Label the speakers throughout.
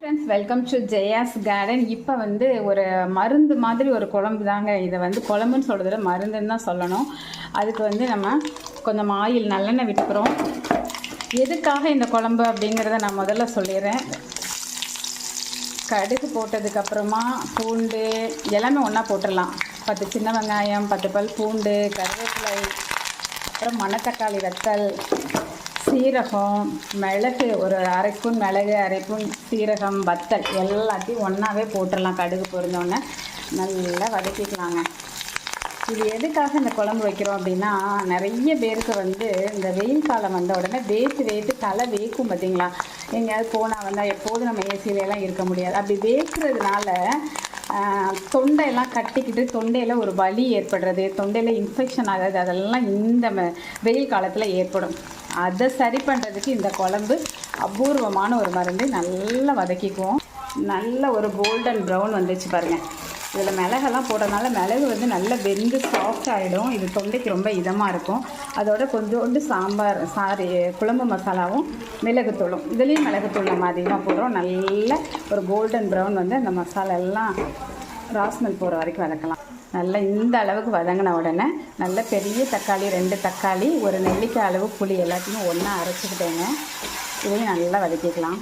Speaker 1: Friends, welcome to Jaya's garden. இப்போ வந்து ஒரு மருந்து மாதிரி ஒரு குழம்பு தாங்க. இதை வந்து குழம்புன்னு சொல்கிறத விட மருந்துன்னு தான் சொல்லணும். அதுக்கு வந்து நம்ம கொஞ்சம் ஆயில் நல்லெண்ணெய் விட்டுக்கிறோம். எதுக்காக இந்த குழம்பு அப்படிங்கிறத நான் முதல்ல சொல்லிடுறேன். கடுகு போட்டதுக்கப்புறமா பூண்டு எல்லாமே ஒன்றா போட்டுடலாம். 10 சின்ன வெங்காயம், 10 பல் பூண்டு, கருவேப்பிலை, அப்புறம் மணத்தக்காளி வத்தல், சீரகம், மிளகு, ஒரு 1/2 ஸ்பூன் மிளகு, 1/2 ஸ்பூன் சீரகம், வத்தல் எல்லாத்தையும் ஒன்றாவே போட்டுடலாம். கடுகு பொரிஞ்சோடனே நல்லா வதக்கிக்கலாங்க. இது எதுக்காக இந்த குழம்பு வைக்கிறோம் அப்படின்னா, நிறைய பேருக்கு வந்து இந்த வெயில் காலம் வந்த உடனே வேத்து தலை வேக்கும் பார்த்தீங்களா. எங்கேயாவது போனால் வந்தால் எப்போதும் நம்ம ஏசியிலலாம் இருக்க முடியாது. அப்படி வேக்கிறதுனால தொண்டையெல்லாம் கட்டிக்கிட்டு தொண்டையில் ஒரு வலி ஏற்படுறது, தொண்டையில் இன்ஃபெக்ஷன் ஆகிறது, அதெல்லாம் இந்த வெயில் காலத்தில் ஏற்படும். அதை சரி பண்ணுறதுக்கு இந்த குழம்பு அபூர்வமான ஒரு மருந்து. நல்லா வதக்கிக்குவோம். நல்ல ஒரு கோல்டன் ப்ரௌன் வந்துச்சு பாருங்கள். இதில் மிளகெல்லாம் போடுறதுனால மிளகு வந்து நல்லா வெந்து சாஃப்ட் ஆகிடும். இது தொண்டைக்கு ரொம்ப இதமாக இருக்கும். அதோட கொஞ்சோண்டு குழம்பு மசாலாவும் மிளகுத்தூளும், இதுலேயும் மிளகுத்தூள் நம்ம அதிகமாக போடுறோம். நல்ல ஒரு கோல்டன் ப்ரௌன் வந்து அந்த மசாலா எல்லாம் ராஸ்மெல் போகிற வரைக்கும் வதக்கலாம். நல்லா இந்த அளவுக்கு வதங்கின உடனே நல்ல பெரிய தக்காளி, 2 தக்காளி, ஒரு நெல்லிக்காய் அளவு புளி எல்லாத்தையும் ஒன்றா அரைச்சிக்கிட்டேங்க. இதையும் நல்லா வதக்கிக்கலாம்.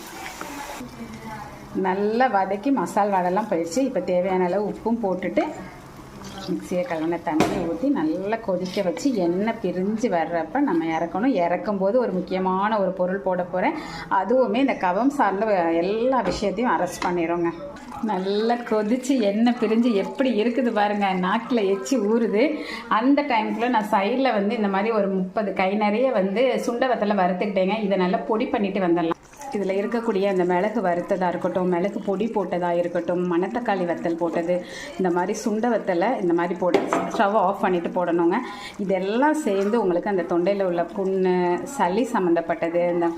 Speaker 1: நல்லா வதக்கி மசால் வாடெல்லாம் போயிடுச்சு. இப்போ தேவையான அளவு உப்பும் போட்டுட்டு மிக்சியை கலந்த தண்ணியை ஊற்றி நல்லா கொதிக்க வச்சு எண்ணெய் பிரிஞ்சு வர்றப்ப நம்ம இறக்கணும். இறக்கும்போது ஒரு முக்கியமான ஒரு பொருள் போட போகிறேன். அதுவுமே இந்த கவம் சார்ந்த எல்லா விஷயத்தையும் அரெஸ்ட் பண்ணிடுங்க. நல்லா கொதித்து எண்ணெய் பிரிஞ்சு எப்படி இருக்குது பாருங்கள். நாக்கில் எச்சி ஊறுது. அந்த டைமுக்குள்ளே நான் சைடில் வந்து இந்த மாதிரி ஒரு 30 கை நிறைய வந்து சுண்டை வத்தலை வறுத்துக்கிட்டேங்க. இதை நல்லா பொடி பண்ணிவிட்டு வந்துடலாம். இதில் இருக்கக்கூடிய அந்த மிளகு வறுத்ததாக இருக்கட்டும், மிளகு பொடி போட்டதாக இருக்கட்டும், மணத்தக்காளி வத்தல் போட்டது, இந்த மாதிரி சுண்டை வத்தலை இந்த மாதிரி போட்டு ஸ்டவ் ஆஃப் பண்ணிவிட்டு போடணுங்க. இதெல்லாம் சேர்ந்து உங்களுக்கு அந்த தொண்டையில் உள்ள புண்ணு, சளி சம்மந்தப்பட்டது, இந்த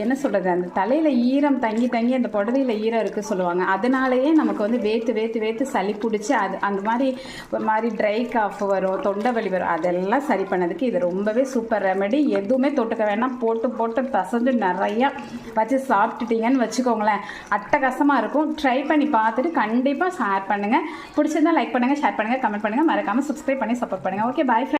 Speaker 1: என்ன சொல்கிறது, அந்த தலையில் ஈரம் தங்கி அந்த புடவையில் ஈரம் இருக்குது சொல்லுவாங்க. அதனாலேயே நமக்கு வந்து வேத்து சளி பிடிச்சி அந்த மாதிரி ஒரு மாதிரி ட்ரை காஃப் வரும், தொண்டை வலி வரும். அதெல்லாம் சரி பண்ணதுக்கு இது ரொம்பவே சூப்பர் ரெமெடி. எதுவுமே தொட்டுக்க வேணாம். போட்டு பசஞ்சு நிறையா வச்சு சாப்பிட்டுட்டீங்கன்னு வச்சுக்கோங்களேன், அட்டகாசமாக இருக்கும். ட்ரை பண்ணி பார்த்துட்டு கண்டிப்பாக ஷேர் பண்ணுங்கள். பிடிச்சிருந்தா லைக் பண்ணுங்கள், ஷேர் பண்ணுங்கள், கமெண்ட் பண்ணுங்கள். மறக்காமல் சப்ஸ்கிரைப் பண்ணி சப்போர்ட் பண்ணுங்கள். ஓகே, பாய்.